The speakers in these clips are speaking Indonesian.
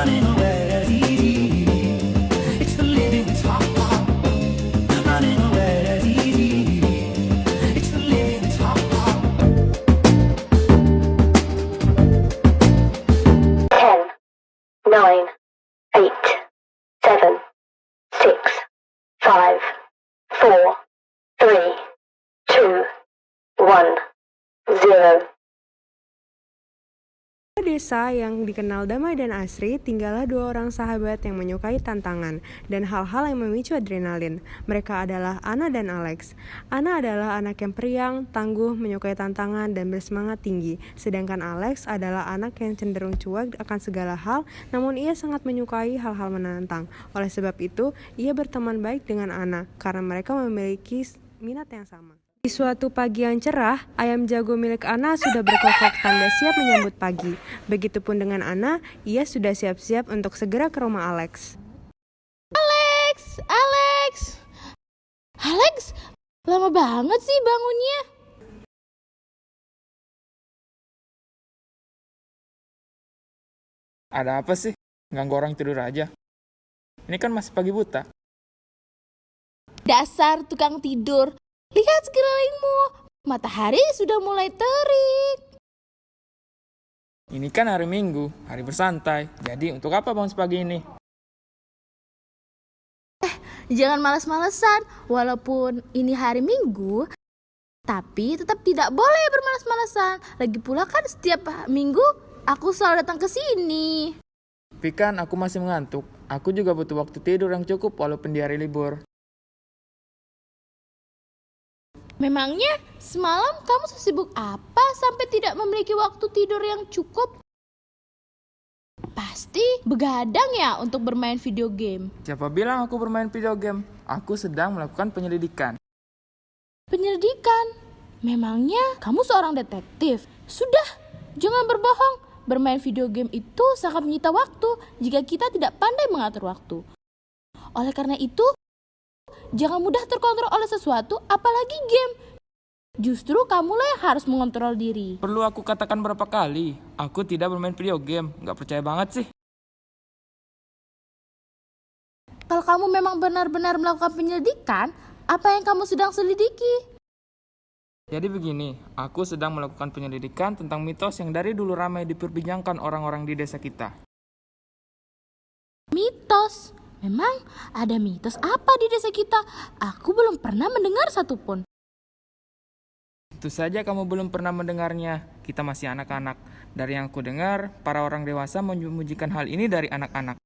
running away. It's the living, it's hard. Running away. It's the living, it's hard. 10, 9, 8, 7, 6, 5, 4, 3, 2, 1, 0. Desa yang dikenal damai dan asri, tinggallah dua orang sahabat yang menyukai tantangan dan hal-hal yang memicu adrenalin. Mereka adalah Anna dan Alex. Anna adalah anak yang periang, tangguh, menyukai tantangan, dan bersemangat tinggi. Sedangkan Alex adalah anak yang cenderung cuek akan segala hal, namun ia sangat menyukai hal-hal menantang. Oleh sebab itu, ia berteman baik dengan Anna, karena mereka memiliki minat yang sama. Di suatu pagi yang cerah, ayam jago milik Anna sudah berkokok tanda siap menyambut pagi. Begitupun dengan Anna, ia sudah siap-siap untuk segera ke rumah Alex. Alex, lama banget sih bangunnya. Ada apa sih? Ganggu orang tidur aja. Ini kan masih pagi buta. Dasar tukang tidur. Lihat sekelilingmu, matahari sudah mulai terik. Ini kan hari Minggu, hari bersantai. Jadi untuk apa bangun sepagi ini? Jangan malas-malesan, walaupun ini hari Minggu, tapi tetap tidak boleh bermalas-malasan. Lagi pula kan setiap minggu aku selalu datang ke sini. Tapi kan aku masih mengantuk. Aku juga butuh waktu tidur yang cukup walaupun di hari libur. Memangnya semalam kamu sesibuk apa sampai tidak memiliki waktu tidur yang cukup? Pasti begadang ya untuk bermain video game. Siapa bilang aku bermain video game? Aku sedang melakukan penyelidikan. Penyelidikan? Memangnya kamu seorang detektif? Sudah, jangan berbohong. Bermain video game itu sangat menyita waktu jika kita tidak pandai mengatur waktu. Oleh karena itu, jangan mudah terkontrol oleh sesuatu, apalagi game. Justru kamulah yang harus mengontrol diri. Perlu aku katakan berapa kali? Aku tidak bermain video game. Gak percaya banget sih. Kalau kamu memang benar-benar melakukan penyelidikan, apa yang kamu sedang selidiki? Jadi begini, aku sedang melakukan penyelidikan tentang mitos yang dari dulu ramai diperbincangkan orang-orang di desa kita. Mitos? Memang ada mitos apa di desa kita? Aku belum pernah mendengar satupun. Tentu saja kamu belum pernah mendengarnya. Kita masih anak-anak. Dari yang aku dengar, para orang dewasa menyembunyikan hal ini dari anak-anak.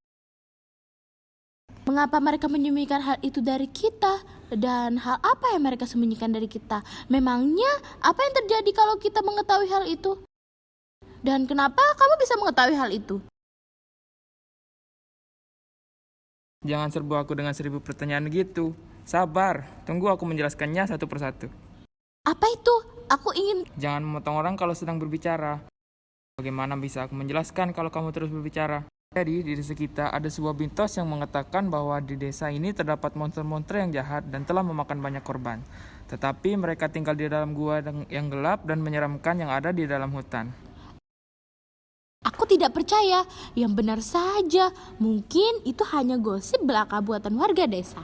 Mengapa mereka menyembunyikan hal itu dari kita? Dan hal apa yang mereka sembunyikan dari kita? Memangnya apa yang terjadi kalau kita mengetahui hal itu? Dan kenapa kamu bisa mengetahui hal itu? Jangan serbu aku dengan 1000 pertanyaan gitu. Sabar, tunggu aku menjelaskannya satu persatu. Apa itu? Aku ingin... Jangan memotong orang kalau sedang berbicara. Bagaimana bisa aku menjelaskan kalau kamu terus berbicara? Jadi, di desa kita ada sebuah mitos yang mengatakan bahwa di desa ini terdapat monster-monster yang jahat dan telah memakan banyak korban. Tetapi mereka tinggal di dalam gua yang gelap dan menyeramkan yang ada di dalam hutan. Aku tidak percaya. Yang benar saja. Mungkin itu hanya gosip belaka buatan warga desa.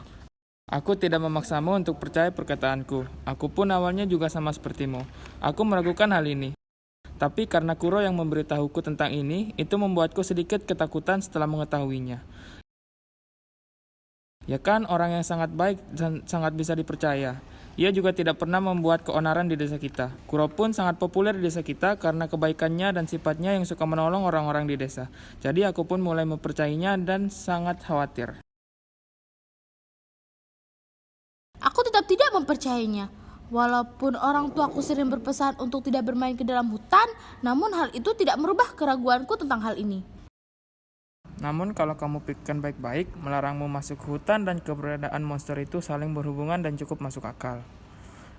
Aku tidak memaksamu untuk percaya perkataanku. Aku pun awalnya juga sama sepertimu. Aku meragukan hal ini. Tapi karena Kuro yang memberitahuku tentang ini, itu membuatku sedikit ketakutan setelah mengetahuinya. Ya kan, orang yang sangat baik dan sangat bisa dipercaya. Ia juga tidak pernah membuat keonaran di desa kita. Kuro pun sangat populer di desa kita karena kebaikannya dan sifatnya yang suka menolong orang-orang di desa. Jadi aku pun mulai mempercayainya dan sangat khawatir. Aku tetap tidak mempercayainya. Walaupun orang tuaku sering berpesan untuk tidak bermain ke dalam hutan, namun hal itu tidak merubah keraguanku tentang hal ini. Namun kalau kamu pikirkan baik-baik, melarangmu masuk ke hutan dan keberadaan monster itu saling berhubungan dan cukup masuk akal.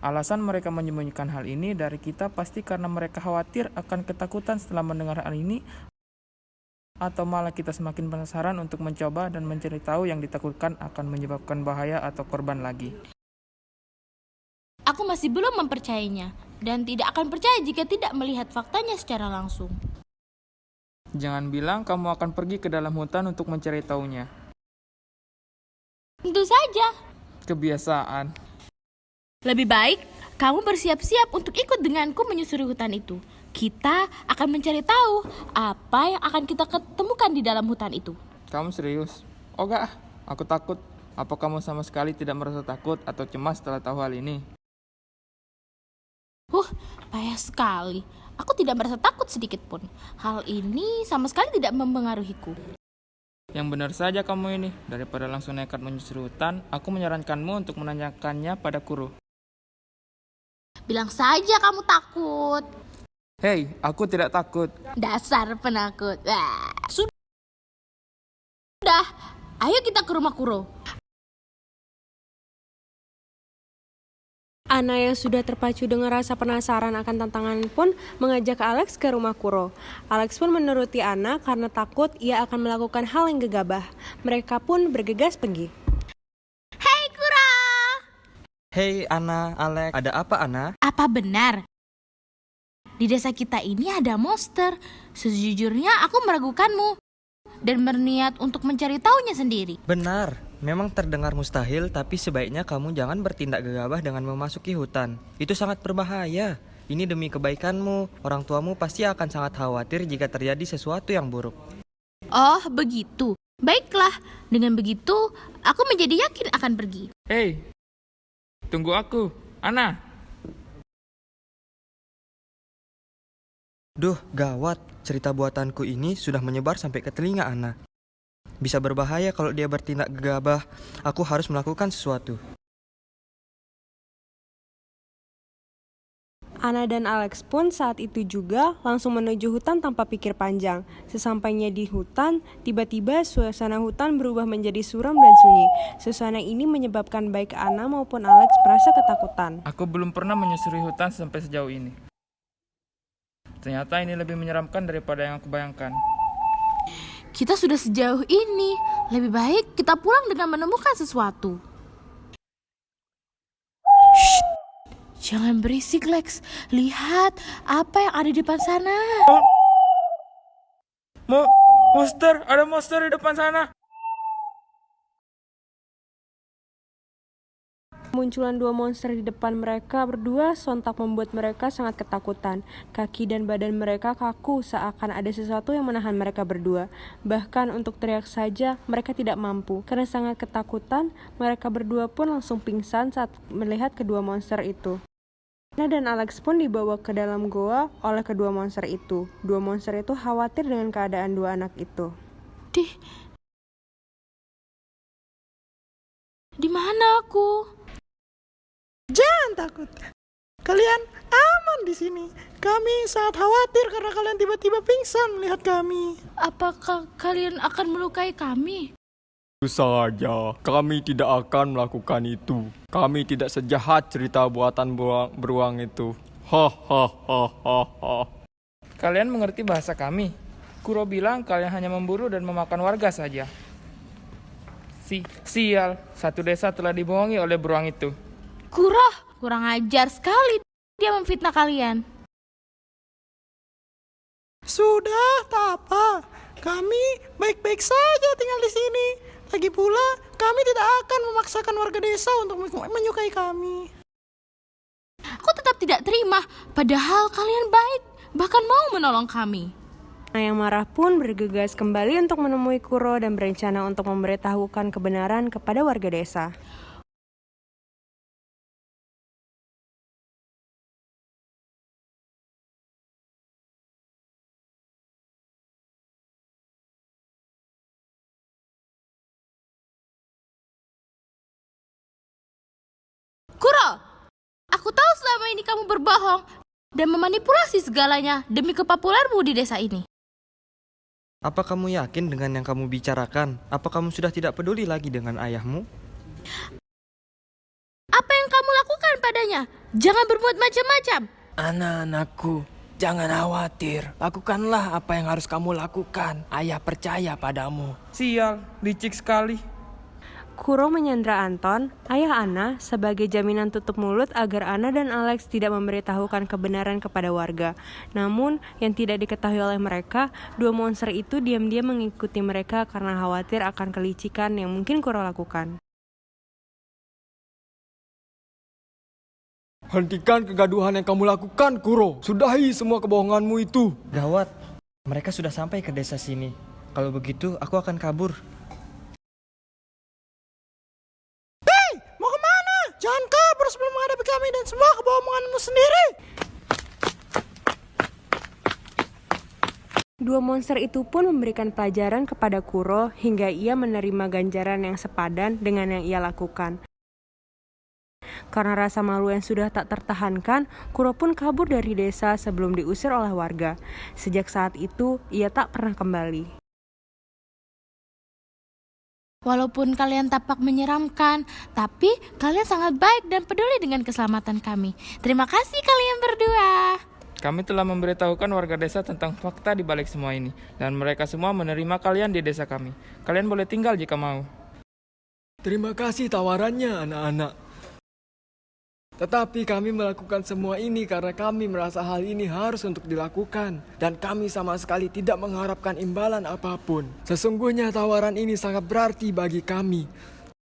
Alasan mereka menyembunyikan hal ini dari kita pasti karena mereka khawatir akan ketakutan setelah mendengar hal ini, atau malah kita semakin penasaran untuk mencoba dan mencari tahu yang ditakutkan akan menyebabkan bahaya atau korban lagi. Aku masih belum mempercayainya dan tidak akan percaya jika tidak melihat faktanya secara langsung. Jangan bilang kamu akan pergi ke dalam hutan untuk mencari taunya. Tentu saja. Kebiasaan. Lebih baik kamu bersiap-siap untuk ikut denganku menyusuri hutan itu. Kita akan mencari tahu apa yang akan kita ketemukan di dalam hutan itu. Kamu serius? Oh enggak, aku takut. Apa kamu sama sekali tidak merasa takut atau cemas setelah tahu hal ini? Payah sekali. Aku tidak merasa takut sedikit pun. Hal ini sama sekali tidak mempengaruhiku. Yang benar saja kamu ini. Daripada langsung nekat menyusuri hutan, aku menyarankanmu untuk menanyakannya pada Kuro. Bilang saja kamu takut. Hei, aku tidak takut. Dasar penakut. Sudah, ayo kita ke rumah Kuro. Ana yang sudah terpacu dengan rasa penasaran akan tantangan pun mengajak Alex ke rumah Kuro. Alex pun menuruti Ana karena takut ia akan melakukan hal yang gegabah. Mereka pun bergegas pergi. Hei Kuro! Hei Ana, Alex, ada apa Ana? Apa benar? Di desa kita ini ada monster. Sejujurnya aku meragukanmu dan berniat untuk mencari tahunya sendiri. Benar, memang terdengar mustahil, tapi sebaiknya kamu jangan bertindak gegabah dengan memasuki hutan. Itu sangat berbahaya. Ini demi kebaikanmu. Orang tuamu pasti akan sangat khawatir jika terjadi sesuatu yang buruk. Oh, begitu. Baiklah, dengan begitu aku menjadi yakin akan pergi. Hei, tunggu aku. Ana. Duh, gawat. Cerita buatanku ini sudah menyebar sampai ke telinga Ana. Bisa berbahaya kalau dia bertindak gegabah. Aku harus melakukan sesuatu. Ana dan Alex pun saat itu juga langsung menuju hutan tanpa pikir panjang. Sesampainya di hutan, tiba-tiba suasana hutan berubah menjadi suram dan sunyi. Suasana ini menyebabkan baik Ana maupun Alex merasa ketakutan. Aku belum pernah menyusuri hutan sampai sejauh ini. Ternyata ini lebih menyeramkan daripada yang aku bayangkan. Kita sudah sejauh ini. Lebih baik kita pulang dengan menemukan sesuatu. Shh, jangan berisik Lex. Lihat apa yang ada di depan sana. Monster, ada monster di depan sana. Munculan dua monster di depan mereka berdua sontak membuat mereka sangat ketakutan. Kaki dan badan mereka kaku seakan ada sesuatu yang menahan mereka berdua. Bahkan untuk teriak saja mereka tidak mampu. Karena sangat ketakutan, mereka berdua pun langsung pingsan saat melihat kedua monster itu. Ana dan Alex pun dibawa ke dalam goa oleh kedua monster itu. Dua monster itu khawatir dengan keadaan dua anak itu. Di mana aku? Jangan takut. Kalian aman di sini. Kami sangat khawatir karena kalian tiba-tiba pingsan melihat kami. Apakah kalian akan melukai kami? Tentu saja, kami tidak akan melakukan itu. Kami tidak sejahat cerita buatan beruang itu. Hahaha. Kalian mengerti bahasa kami? Kuro bilang kalian hanya memburu dan memakan warga saja. Sial, satu desa telah dibohongi oleh beruang itu. Kuro, kurang ajar sekali dia memfitnah kalian. Sudah, tak apa. Kami baik-baik saja tinggal di sini. Lagi pula, kami tidak akan memaksakan warga desa untuk menyukai kami. Aku tetap tidak terima, padahal kalian baik, bahkan mau menolong kami. Ana yang marah pun bergegas kembali untuk menemui Kuro dan berencana untuk memberitahukan kebenaran kepada warga desa. Kuro, aku tahu selama ini kamu berbohong dan memanipulasi segalanya demi kepopulermu di desa ini. Apa kamu yakin dengan yang kamu bicarakan? Apa kamu sudah tidak peduli lagi dengan ayahmu? Apa yang kamu lakukan padanya? Jangan berbuat macam-macam. Anak-anakku, jangan khawatir. Lakukanlah apa yang harus kamu lakukan. Ayah percaya padamu. Sial, licik sekali. Kuro menyandra Anton, ayah Anna, sebagai jaminan tutup mulut agar Anna dan Alex tidak memberitahukan kebenaran kepada warga. Namun, yang tidak diketahui oleh mereka, dua monster itu diam-diam mengikuti mereka karena khawatir akan kelicikan yang mungkin Kuro lakukan. Hentikan kegaduhan yang kamu lakukan, Kuro. Sudahi semua kebohonganmu itu. Gawat, mereka sudah sampai ke desa sini. Kalau begitu, aku akan kabur. Mau kemana? Jangan kabur sebelum menghadapi kami dan semua kebohonganmu sendiri. Dua monster itu pun memberikan pelajaran kepada Kuro hingga ia menerima ganjaran yang sepadan dengan yang ia lakukan. Karena rasa malu yang sudah tak tertahankan, Kuro pun kabur dari desa sebelum diusir oleh warga. Sejak saat itu, ia tak pernah kembali. Walaupun kalian tampak menyeramkan, tapi kalian sangat baik dan peduli dengan keselamatan kami. Terima kasih kalian berdua. Kami telah memberitahukan warga desa tentang fakta di balik semua ini, dan mereka semua menerima kalian di desa kami. Kalian boleh tinggal jika mau. Terima kasih tawarannya, anak-anak. Tetapi kami melakukan semua ini karena kami merasa hal ini harus untuk dilakukan. Dan kami sama sekali tidak mengharapkan imbalan apapun. Sesungguhnya tawaran ini sangat berarti bagi kami.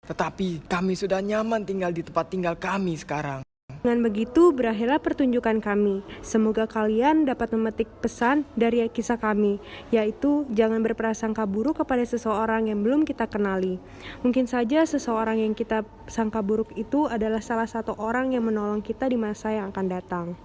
Tetapi kami sudah nyaman tinggal di tempat tinggal kami sekarang. Dengan begitu, berakhirlah pertunjukan kami. Semoga kalian dapat memetik pesan dari kisah kami, yaitu jangan berprasangka buruk kepada seseorang yang belum kita kenali. Mungkin saja seseorang yang kita sangka buruk itu adalah salah satu orang yang menolong kita di masa yang akan datang.